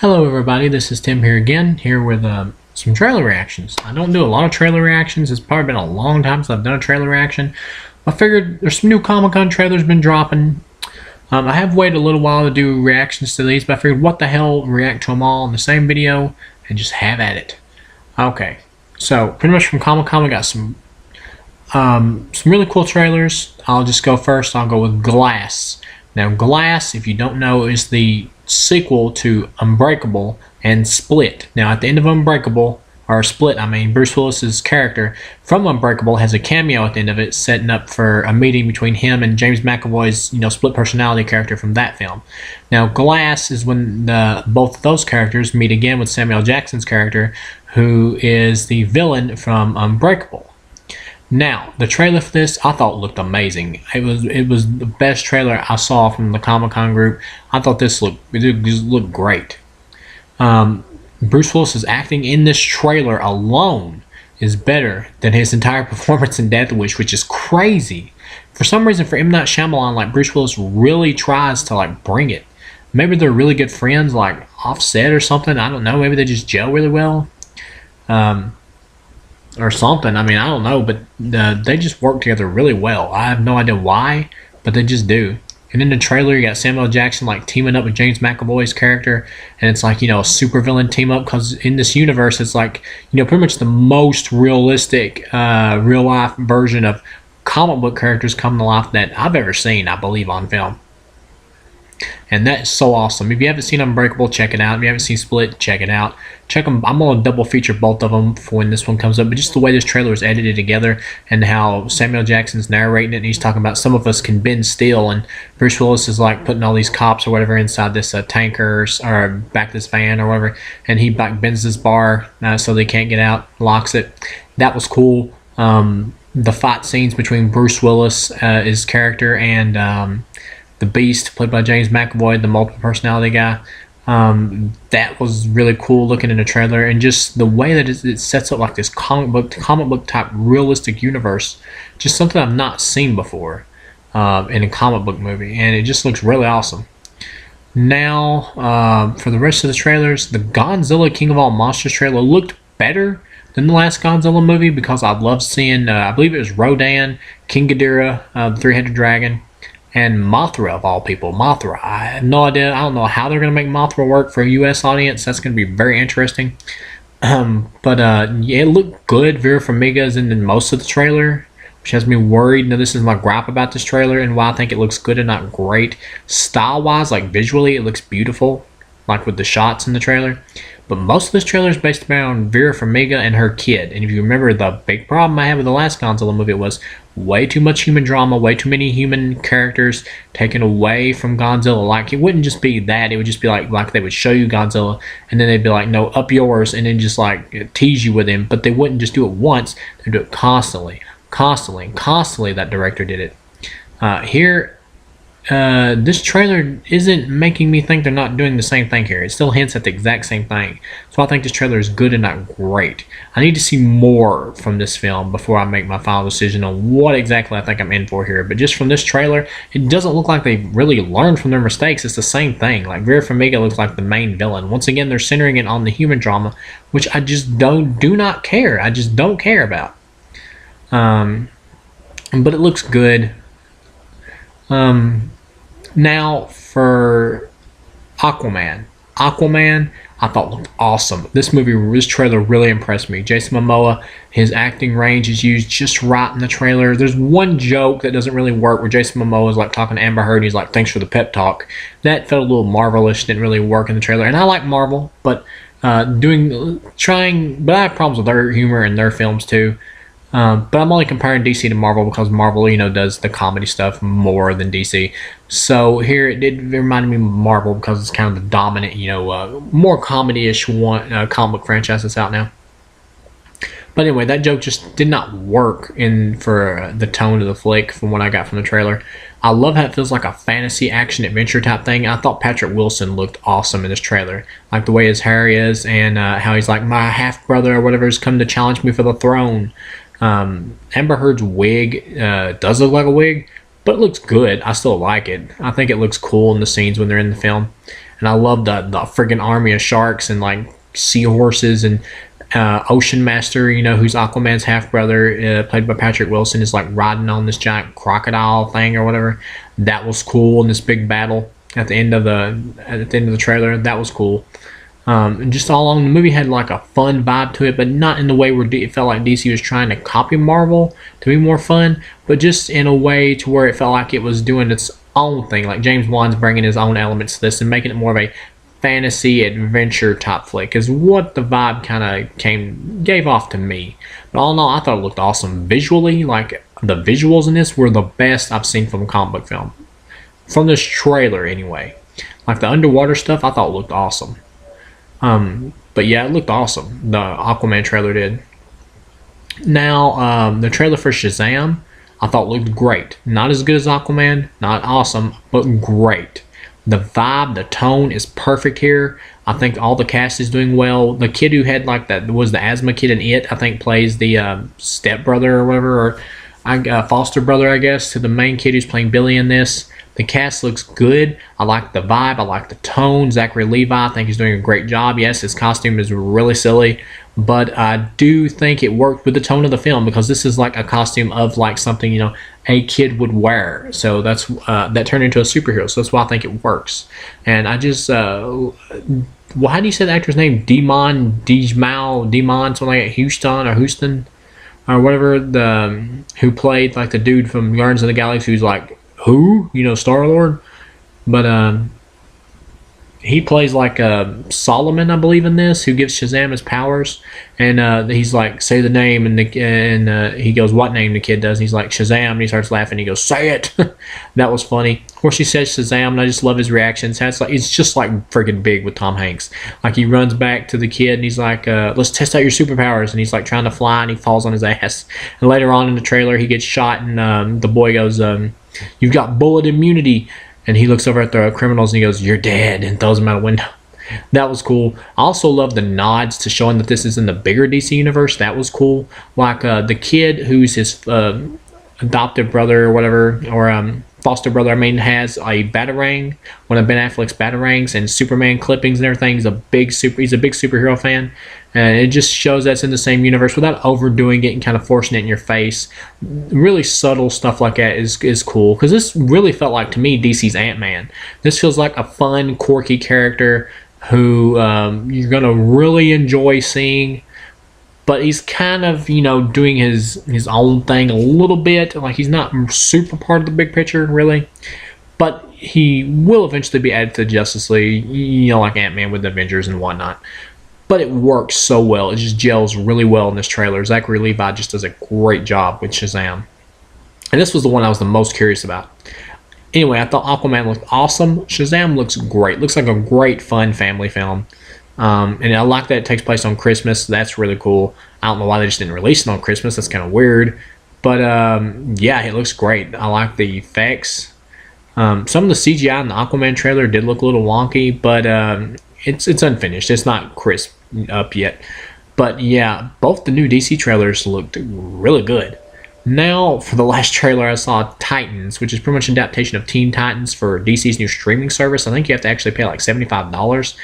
Hello everybody, this is Tim here again, here with some trailer reactions. I don't do a lot of trailer reactions. It's probably been a long time since I've done a trailer reaction. I figured there's some new Comic-Con trailers been dropping. I have waited a little while to do reactions to these, but I figured what the hell, react to them all in the same video and just have at it. Okay, so pretty much from Comic-Con we got some really cool trailers. I'll just go first. I'll go with Glass. Now Glass, if you don't know, is the sequel to Unbreakable and Split. Now at the end of Unbreakable, or Split, I mean, Bruce Willis's character from Unbreakable has a cameo at the end of it, setting up for a meeting between him and James McAvoy's, split personality character from that film. Now Glass is when both of those characters meet again with Samuel Jackson's character, who is the villain from Unbreakable. Now, the trailer for this I thought looked amazing. It was the best trailer I saw from the Comic-Con group. I thought this looked great. Bruce Willis's acting in this trailer alone is better than his entire performance in Death Wish, which is crazy. For some reason, for M. Night Shyamalan, Bruce Willis really tries to bring it. Maybe they're really good friends, like Offset or something. I don't know. Maybe they just gel really well. Or something. I mean, I don't know, but they just work together really well. I have no idea why, but they just do. And in the trailer, you got Samuel Jackson teaming up with James McAvoy's character, and it's a super villain team up, because in this universe, it's pretty much the most realistic, real life version of comic book characters coming to life that I've ever seen, I believe, on film. And that's so awesome. If you haven't seen Unbreakable, check it out. If you haven't seen Split, check it out. Check them. I'm going to double feature both of them for when this one comes up. But just the way this trailer is edited together, and how Samuel Jackson's narrating it, and he's talking about some of us can bend steel, and Bruce Willis is putting all these cops or whatever inside this tanker or back this van or whatever, and he bends this bar so they can't get out, locks it. That was cool. The fight scenes between Bruce Willis, his character, and the Beast, played by James McAvoy, the multiple personality guy. That was really cool looking in the trailer, and just the way that it sets up this comic book type realistic universe, just something I've not seen before in a comic book movie, and it just looks really awesome. Now, for the rest of the trailers, the Godzilla King of All Monsters trailer looked better than the last Godzilla movie, because I loved seeing, I believe it was Rodan, King Ghidorah, the three-headed dragon, and Mothra, of all people. Mothra. I have no idea. I don't know how they're going to make Mothra work for a U.S. audience. That's going to be very interesting. But yeah, it looked good. Vera Farmiga is in most of the trailer, which has me worried. Now, this is my gripe about this trailer and why I think it looks good and not great. Style-wise, visually, it looks beautiful, with the shots in the trailer. But most of this trailer is based around Vera Farmiga and her kid. And if you remember, the big problem I had with the last Godzilla movie was way too much human drama, way too many human characters taken away from Godzilla. It wouldn't just be that. It would just be like they would show you Godzilla, and then they'd be like, no, up yours, and then just tease you with him. But they wouldn't just do it once. They'd do it constantly, that director did it. Here, this trailer isn't making me think they're not doing the same thing here. It still hints at the exact same thing. So I think this trailer is good and not great. I need to see more from this film before I make my final decision on what exactly I think I'm in for here. But just from this trailer, it doesn't look like they've really learned from their mistakes. It's the same thing. Vera Farmiga looks like the main villain. Once again, they're centering it on the human drama, which I just do not care. I just don't care about. But it looks good. Now for Aquaman. Aquaman, I thought looked awesome. This trailer really impressed me. Jason Momoa, his acting range is used just right in the trailer. There's one joke that doesn't really work where Jason Momoa is talking to Amber Heard. He's like, thanks for the pep talk. That felt a little Marvel-ish, didn't really work in the trailer. And I like Marvel, but but I have problems with their humor in their films too. But I'm only comparing DC to Marvel because Marvel, does the comedy stuff more than DC. So here it reminded me of Marvel because it's kind of the dominant, more comedy-ish comic book franchise that's out now. But anyway, that joke just did not work for the tone of the flick from what I got from the trailer. I love how it feels like a fantasy action adventure type thing. I thought Patrick Wilson looked awesome in this trailer. The way his hair is, and how he's my half-brother or whatever has come to challenge me for the throne. Amber Heard's wig does look like a wig, but it looks good. I still like it. I think it looks cool in the scenes when they're in the film, and I love the friggin' army of sharks and like seahorses and Ocean Master, who's Aquaman's half brother, played by Patrick Wilson, is like riding on this giant crocodile thing or whatever. That was cool in this big battle at the end of the trailer. That was cool. And just all along, the movie had like a fun vibe to it, but not in the way where it felt like DC was trying to copy Marvel to be more fun, but just in a way to where it felt like it was doing its own thing. Like James Wan's bringing his own elements to this and making it more of a fantasy adventure type flick is what the vibe kind of gave off to me. But all in all, I thought it looked awesome visually. Like the visuals in this were the best I've seen from a comic book film, from this trailer anyway. Like the underwater stuff, I thought looked awesome. But yeah, it looked awesome. The Aquaman trailer did. Now, the trailer for Shazam, I thought looked great. Not as good as Aquaman, not awesome, but great. The vibe, the tone is perfect here. I think all the cast is doing well. The kid who had like that was the asthma kid in It, I think plays the stepbrother or whatever, or foster brother, I guess, to the main kid who's playing Billy in this. The cast looks good. I like the vibe. I like the tone. Zachary Levi, I think he's doing a great job. Yes, his costume is really silly, but I do think it worked with the tone of the film because this is like a costume of like something, a kid would wear. So that's that turned into a superhero. So that's why I think it works. And I just, how do you say the actor's name? Demon, something like that, Houston, or whatever, who played like the dude from Guardians of the Galaxy who's like, who? Star-Lord? But he plays like Solomon, I believe, in this, who gives Shazam his powers. And he's like, say the name, and he goes, what name? The kid does. And he's like, Shazam, and he starts laughing. He goes, say it. That was funny. Of course, he says Shazam, and I just love his reactions. It's just like freaking big with Tom Hanks. Like he runs back to the kid, and he's like, let's test out your superpowers. And he's like trying to fly, and he falls on his ass. And later on in the trailer, he gets shot, and the boy goes, you've got bullet immunity. And he looks over at the criminals and he goes, you're dead, and throws them out a window. That was cool. I also love the nods to showing that this is in the bigger DC universe. That was cool. Like the kid who's his adopted brother or whatever, or foster brother, has a Batarang, one of Ben Affleck's Batarangs, and Superman clippings and everything. He's a big superhero fan. And it just shows that's in the same universe without overdoing it and kind of forcing it in your face. Really subtle stuff like that is cool. Because this really felt like, to me, DC's Ant-Man. This feels like a fun, quirky character who you're going to really enjoy seeing. But he's kind of, doing his own thing a little bit. Like, he's not super part of the big picture, really. But he will eventually be added to the Justice League, like Ant-Man with the Avengers and whatnot. But it works so well. It just gels really well in this trailer. Zachary Levi just does a great job with Shazam. And this was the one I was the most curious about. Anyway, I thought Aquaman looked awesome. Shazam looks great. Looks like a great, fun family film. And I like that it takes place on Christmas. That's really cool. I don't know why they just didn't release it on Christmas. That's kind of weird. But, yeah, it looks great. I like the effects. Some of the CGI in the Aquaman trailer did look a little wonky, but it's unfinished. It's not crisp up yet. But yeah, both the new DC trailers looked really good. Now, for the last trailer, I saw Titans, which is pretty much an adaptation of Teen Titans for DC's new streaming service. I think you have to actually pay like $75.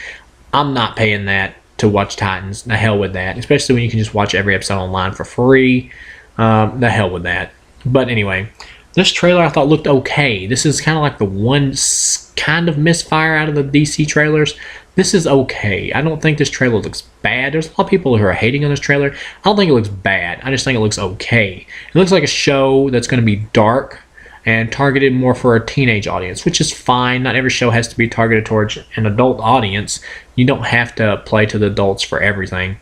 I'm not paying that to watch Titans. The hell with that. Especially when you can just watch every episode online for free. The hell with that. But anyway, this trailer I thought looked okay. This is kind of like the one kind of misfire out of the DC trailers. This is okay. I don't think this trailer looks bad. There's a lot of people who are hating on this trailer. I don't think it looks bad. I just think it looks okay. It looks like a show that's going to be dark and targeted more for a teenage audience, which is fine. Not every show has to be targeted towards an adult audience. You don't have to play to the adults for everything,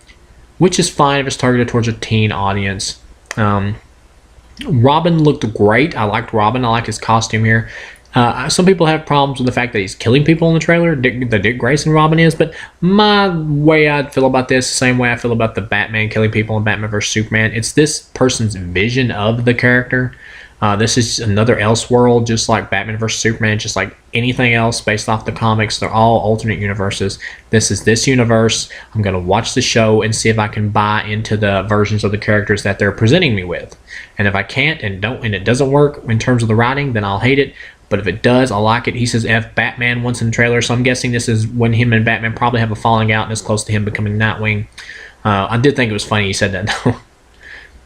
which is fine if it's targeted towards a teen audience. Robin looked great. I liked Robin. I like his costume here. Some people have problems with the fact that he's killing people in the trailer, the Dick Grayson Robin is, but my way I feel about this, the same way I feel about the Batman killing people in Batman vs. Superman, it's this person's vision of the character. This is another Elseworld, just like Batman vs Superman, just like anything else based off the comics. They're all alternate universes. This is this universe. I'm going to watch the show and see if I can buy into the versions of the characters that they're presenting me with. And if I can't and it doesn't work in terms of the writing, then I'll hate it. But if it does, I'll like it. He says F Batman once in the trailer, so I'm guessing this is when him and Batman probably have a falling out and it's close to him becoming Nightwing. I did think it was funny he said that, though.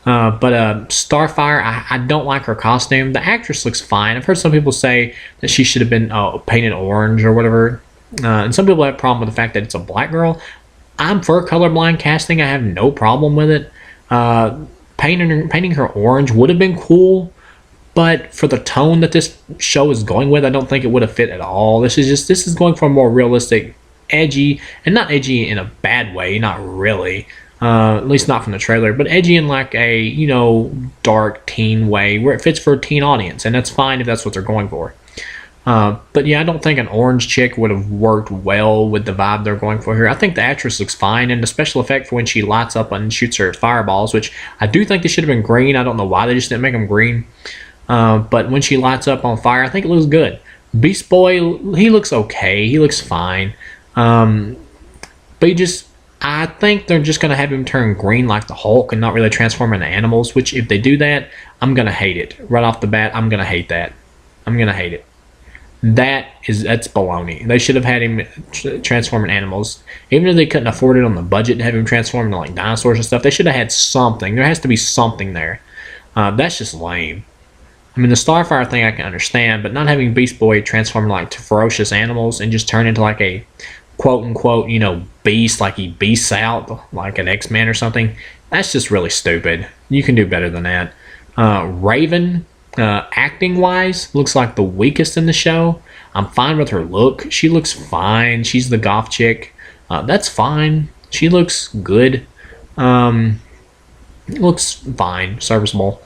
But Starfire, I don't like her costume. The actress looks fine. I've heard some people say that she should have been painted orange or whatever. And some people have a problem with the fact that it's a black girl. I'm for colorblind casting. I have no problem with it. Painting her orange would have been cool. But for the tone that this show is going with, I don't think it would have fit at all. This is going for a more realistic, edgy, and not edgy in a bad way, not really. At least not from the trailer, but edgy in like a, dark teen way where it fits for a teen audience, and that's fine if that's what they're going for. But yeah, I don't think an orange chick would have worked well with the vibe they're going for here. I think the actress looks fine, and the special effect for when she lights up and shoots her fireballs, which I do think they should have been green. I don't know why they just didn't make them green. But when she lights up on fire, I think it looks good. Beast Boy, he looks okay. He looks fine. But I think they're just going to have him turn green like the Hulk and not really transform into animals, which if they do that, I'm going to hate it. Right off the bat, I'm going to hate that. I'm going to hate it. That's baloney. They should have had him transform in animals. Even if they couldn't afford it on the budget to have him transform into like dinosaurs and stuff, they should have had something. There has to be something there. That's just lame. I mean, the Starfire thing I can understand, but not having Beast Boy transform to ferocious animals and just turn into like a quote-unquote, beast, like he beasts out like an X-Men or something, that's just really stupid. You can do better than that. Raven, acting-wise, looks like the weakest in the show. I'm fine with her look. She looks fine. She's the goth chick. That's fine. She looks good. Looks fine, serviceable.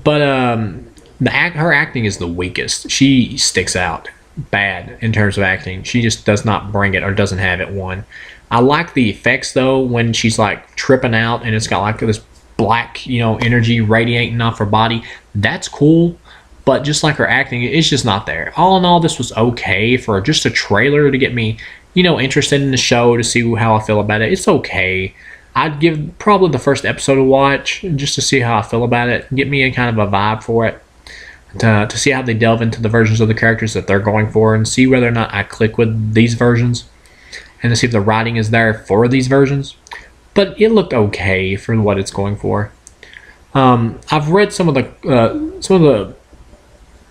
But her acting is the weakest. She sticks out bad in terms of acting. She just does not bring it or doesn't have it. I like the effects though when she's like tripping out and it's got like this black energy radiating off her body. That's cool, but just like her acting, it's just not there. All in all, this was okay for just a trailer to get me interested in the show, to see how I feel about it. It's okay. I'd give probably the first episode a watch just to see how I feel about it, get me a kind of a vibe for it. To see how they delve into the versions of the characters that they're going for and see whether or not I click with these versions and to see if the writing is there for these versions. But it looked okay for what it's going for. I've read some of the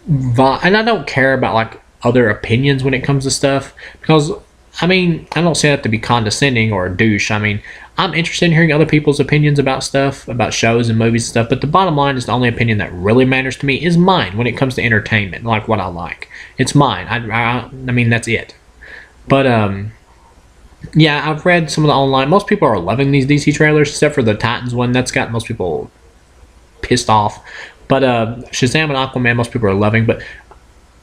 and I don't care about like other opinions when it comes to stuff, because I don't say that to be condescending or a douche. I'm interested in hearing other people's opinions about stuff, about shows and movies and stuff, but the bottom line is the only opinion that really matters to me is mine when it comes to entertainment, like what I like. It's mine. That's it. But, yeah, I've read some of the online. Most people are loving these DC trailers, except for the Titans one. That's got most people pissed off. But Shazam and Aquaman, most people are loving, but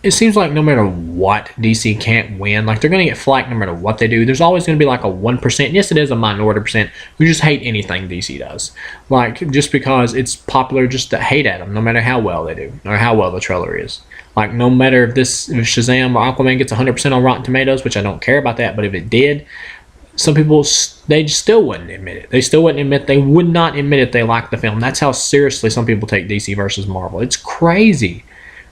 it seems like no matter what, DC can't win. Like, they're going to get flack no matter what they do. There's always going to be like a 1%. Yes, it is a minority percent who just hate anything DC does. Like, just because it's popular just to hate at them, no matter how well they do, or how well the trailer is. Like, no matter if Shazam or Aquaman gets 100% on Rotten Tomatoes, which I don't care about that, but if it did, some people, they still wouldn't admit it. They would not admit it they like the film. That's how seriously some people take DC versus Marvel. It's crazy.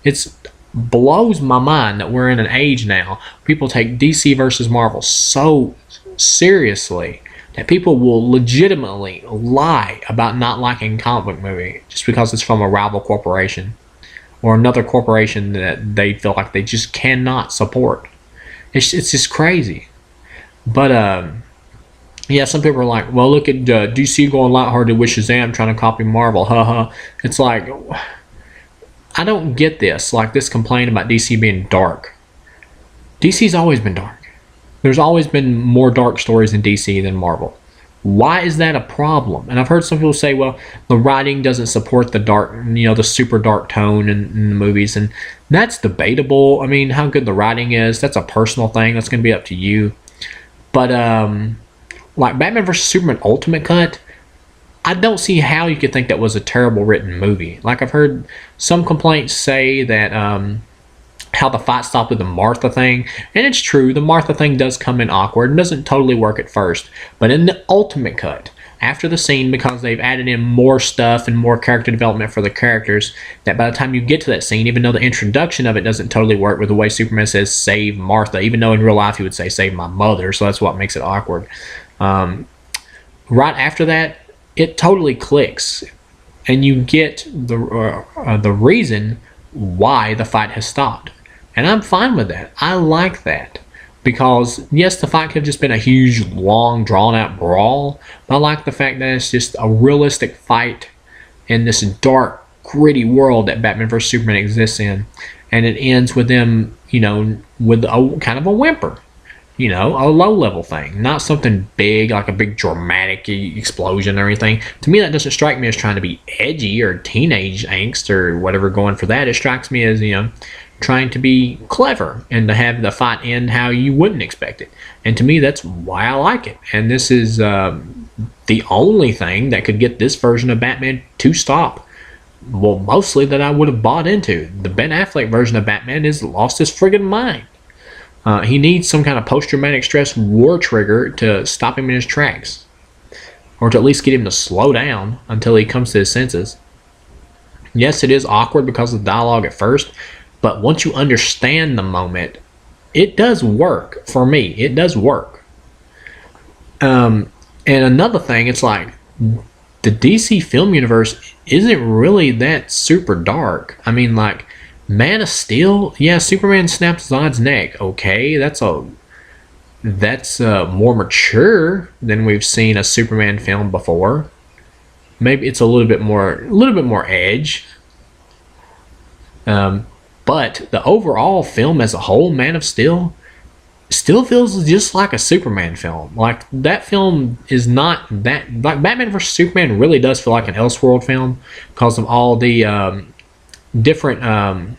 It's blows my mind that we're in an age now people take DC versus Marvel so seriously that people will legitimately lie about not liking a comic book movie just because it's from a rival corporation or another corporation that they feel like they just cannot support. It's just crazy. But yeah, some people are like, well, look at DC going lighthearted with Shazam trying to copy Marvel, haha. It's like, I don't get this. Like, this complaint about DC being dark. DC's always been dark. There's always been more dark stories in DC than Marvel. Why is that a problem? And I've heard some people say, well, the writing doesn't support the dark, the super dark tone in the movies. And that's debatable. How good the writing is, that's a personal thing. That's going to be up to you. But, like Batman vs. Superman Ultimate Cut, I don't see how you could think that was a terrible written movie. Like, I've heard some complaints say that how the fight stopped with the Martha thing, and it's true, the Martha thing does come in awkward and doesn't totally work at first, but in the ultimate cut, after the scene, because they've added in more stuff and more character development for the characters, that by the time you get to that scene, even though the introduction of it doesn't totally work with the way Superman says save Martha, even though in real life he would say save my mother, so that's what makes it awkward. Right after that, it totally clicks, and you get the reason why the fight has stopped. And I'm fine with that. I like that. Because, yes, the fight could have just been a huge, long, drawn-out brawl, but I like the fact that it's just a realistic fight in this dark, gritty world that Batman vs. Superman exists in. And it ends with them, with a kind of a whimper. A low-level thing. Not something big, like a big dramatic explosion or anything. To me, that doesn't strike me as trying to be edgy or teenage angst or whatever going for that. It strikes me as, trying to be clever and to have the fight end how you wouldn't expect it. And to me, that's why I like it. And this is the only thing that could get this version of Batman to stop. Well, mostly that I would have bought into. The Ben Affleck version of Batman is lost his friggin' mind. He needs some kind of post-traumatic stress war trigger to stop him in his tracks. Or to at least get him to slow down until he comes to his senses. Yes, it is awkward because of the dialogue at first, but once you understand the moment, it does work for me. It does work. And another thing, it's like the DC film universe isn't really that super dark. I mean, like Man of Steel, yeah, Superman snaps Zod's neck. Okay, that's more mature than we've seen a Superman film before. Maybe it's a little bit more edge. But the overall film as a whole, Man of Steel, still feels just like a Superman film. Like, that film is not that... Like, Batman vs. Superman really does feel like an Elseworld film because of all the different,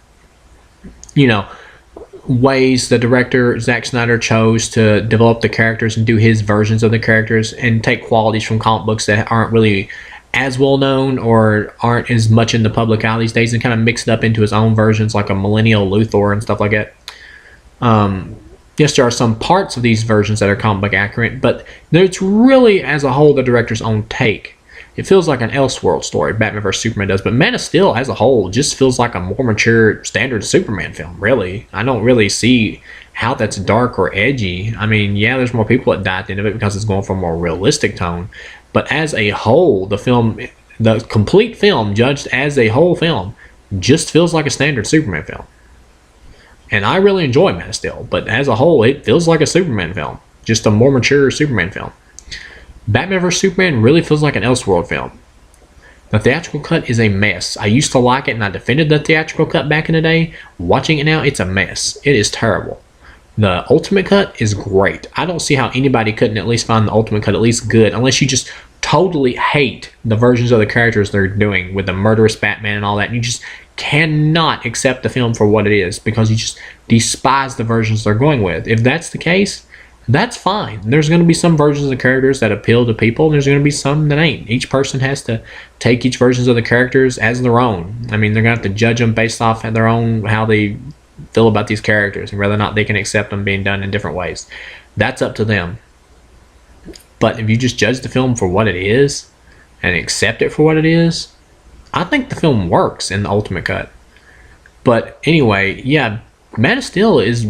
ways the director, Zack Snyder, chose to develop the characters and do his versions of the characters and take qualities from comic books that aren't really as well known or aren't as much in the public eye these days and kind of mix it up into his own versions, like a Millennial Luthor and stuff like that. Yes, there are some parts of these versions that are comic book accurate, but it's really, as a whole, the director's own take. It feels like an Elseworld story, Batman vs. Superman does, but Man of Steel, as a whole, just feels like a more mature, standard Superman film, really. I don't really see how that's dark or edgy. I mean, yeah, there's more people that die at the end of it because it's going for a more realistic tone, but as a whole, the complete film, judged as a whole film, just feels like a standard Superman film. And I really enjoy Man of Steel, but as a whole, it feels like a Superman film. Just a more mature Superman film. Batman vs. Superman really feels like an Elseworld film. The theatrical cut is a mess. I used to like it and I defended the theatrical cut back in the day. Watching it now, it's a mess. It is terrible. The Ultimate Cut is great. I don't see how anybody couldn't at least find the Ultimate Cut at least good, unless you just totally hate the versions of the characters they're doing with the murderous Batman and all that. You just cannot accept the film for what it is because you just despise the versions they're going with. If that's the case, that's fine. There's going to be some versions of characters that appeal to people, and there's going to be some that ain't. Each person has to take each versions of the characters as their own. I mean, they're going to have to judge them based off of their own, how they feel about these characters and whether or not they can accept them being done in different ways. That's up to them. But if you just judge the film for what it is and accept it for what it is, I think the film works in the Ultimate Cut. But anyway, yeah, Man of Steel is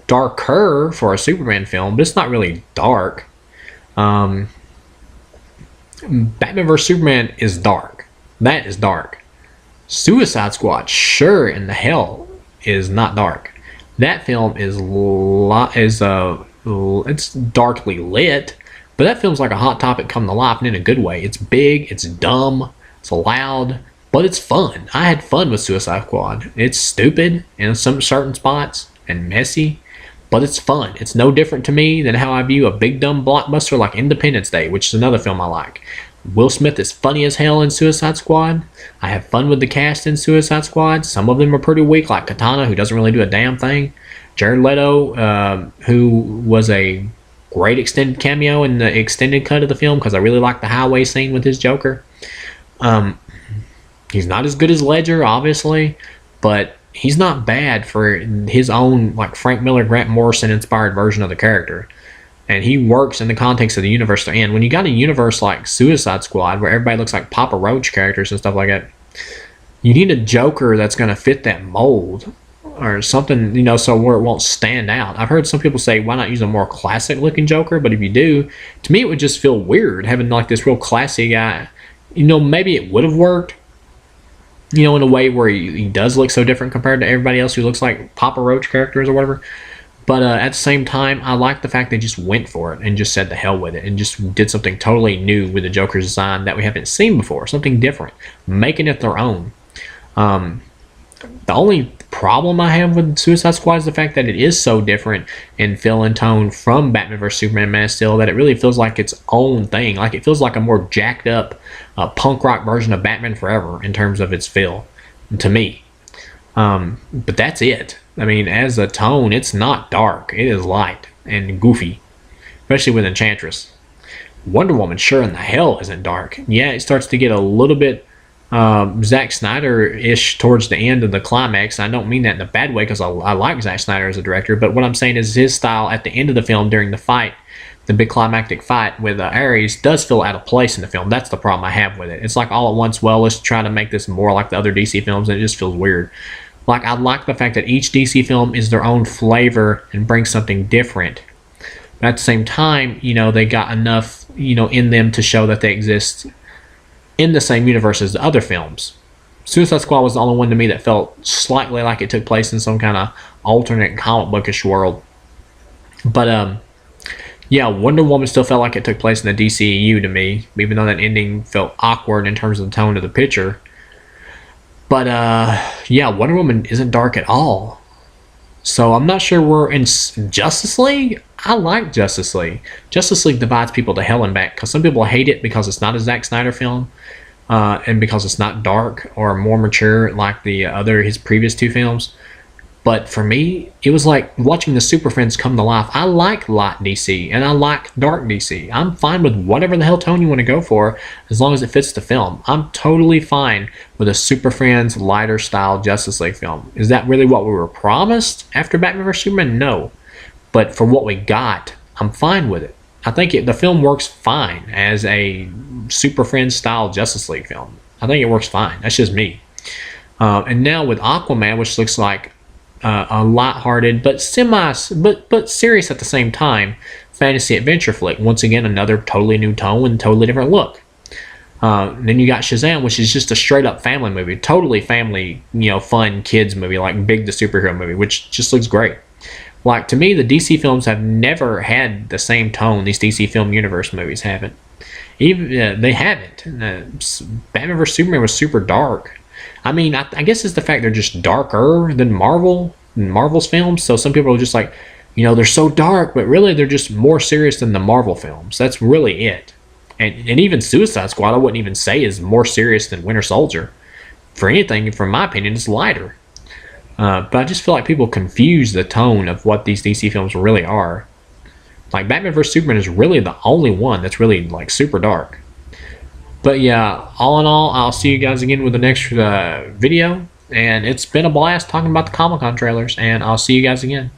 darker for a Superman film, but it's not really dark. Batman vs. Superman is dark. That is dark. Suicide Squad, sure in the hell, is not dark. That film is it's darkly lit, but that film's like a Hot Topic come to life, and in a good way. It's big, it's dumb, it's loud, but it's fun. I had fun with Suicide Squad. It's stupid in some certain spots and messy, but it's fun. It's no different to me than how I view a big dumb blockbuster like Independence Day, which is another film I like. Will Smith is funny as hell in Suicide Squad. I have fun with the cast in Suicide Squad. Some of them are pretty weak, like Katana, who doesn't really do a damn thing. Jared Leto, who was a great extended cameo in the extended cut of the film because I really like the highway scene with his Joker. He's not as good as Ledger, obviously, but he's not bad for his own, like, Frank Miller, Grant Morrison inspired version of the character. And he works in the context of the universe they're in. When you got a universe like Suicide Squad, where everybody looks like Papa Roach characters and stuff like that, you need a Joker that's going to fit that mold or something, you know, so where it won't stand out. I've heard some people say, why not use a more classic looking Joker? But if you do, to me, it would just feel weird having like this real classy guy. You know, maybe it would have worked, you know, in a way where he does look so different compared to everybody else who looks like Papa Roach characters or whatever. But at the same time, I like the fact they just went for it and just said the hell with it and just did something totally new with the Joker's design that we haven't seen before, something different, making it their own. The only problem I have with Suicide Squad is the fact that it is so different in feel and tone from Batman vs Superman Man of Steel that it really feels like its own thing. Like it feels like a more jacked up punk rock version of Batman Forever in terms of its feel, to me. But that's it. I mean, as a tone, it's not dark. It is light and goofy, especially with Enchantress. Wonder Woman sure in the hell isn't dark. Yeah, it starts to get a little bit Zack Snyder-ish towards the end of the climax. I don't mean that in a bad way because I like Zack Snyder as a director, but what I'm saying is his style at the end of the film during the fight, the big climactic fight with Ares, does feel out of place in the film. That's the problem I have with it. It's like all at once, well, let's try to make this more like the other DC films, and it just feels weird. Like, I like the fact that each DC film is their own flavor and brings something different. But at the same time, you know, they got enough, you know, in them to show that they exist in the same universe as the other films. Suicide Squad was the only one to me that felt slightly like it took place in some kind of alternate comic bookish world. But, yeah, Wonder Woman still felt like it took place in the DCEU to me, even though that ending felt awkward in terms of the tone of the picture. But, yeah, Wonder Woman isn't dark at all. So I'm not sure we're in Justice League. I like Justice League. Justice League divides people to hell and back because some people hate it because it's not a Zack Snyder film and because it's not dark or more mature like his previous two films. But for me, it was like watching the Super Friends come to life. I like light DC and I like dark DC. I'm fine with whatever the hell tone you want to go for as long as it fits the film. I'm totally fine with a Super Friends lighter style Justice League film. Is that really what we were promised after Batman vs Superman? No. But for what we got, I'm fine with it. I think the film works fine as a Super Friends style Justice League film. I think it works fine. That's just me. And now with Aquaman, which looks like a light-hearted but but serious at the same time fantasy adventure flick. Once again, another totally new tone and totally different look. Then you got Shazam, which is just a straight-up family movie, totally family, you know, fun kids movie like Big the Superhero movie, which just looks great. Like, to me, the DC films have never had the same tone these DC film universe movies haven't. Even they haven't. Batman vs Superman was super dark. I mean, I guess it's the fact they're just darker than Marvel's films. So some people are just like, you know, they're so dark, but really they're just more serious than the Marvel films. That's really it. And even Suicide Squad, I wouldn't even say is more serious than Winter Soldier. For anything, from my opinion, it's lighter. But I just feel like people confuse the tone of what these DC films really are. Like, Batman vs Superman is really the only one that's really, like, super dark. But yeah, all in all, I'll see you guys again with the next video. And it's been a blast talking about the Comic-Con trailers. And I'll see you guys again.